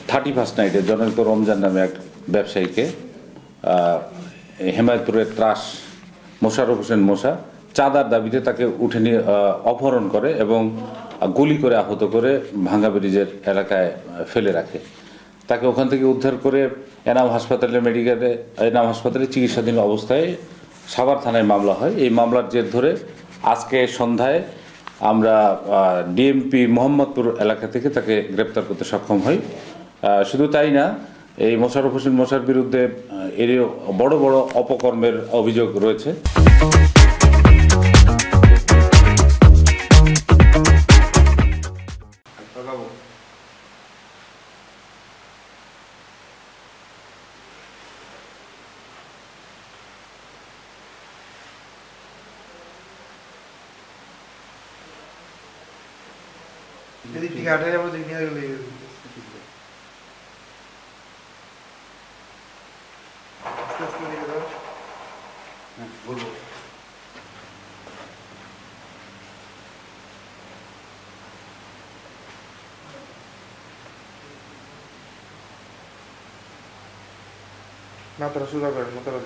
31st নাইটে জনৈক রমজান নামে এক ব্যবসায়ীকে হেমায়তপুরের ত্রাস মোশাররফ হোসেন মোশা চাঁদার দাবিতে তাকে উঠে নিয়ে অপহরণ করে এবং গুলি করে আহত করে ভাঙ্গা ব্রিজের এলাকায় ফেলে রাখে। তাকে ওখান থেকে উদ্ধার করে এনাম হাসপাতালে চিকিৎসাধীন অবস্থায় সাভার থানায় মামলা হয়। এই মামলার জের ধরে আজকে সন্ধ্যায় আমরা ডিএমপি মোহাম্মদপুর এলাকা থেকে তাকে গ্রেপ্তার করতে সক্ষম হই। শুধু তাই না, এই মোশাররফ হোসেন মোশার বিরুদ্ধে এর বড় বড় অপকর্মের অভিযোগ রয়েছে। এদিক থেকে আটাই আমরা দেখি বলবো মাথাটা সোজা করেন, মাথাটা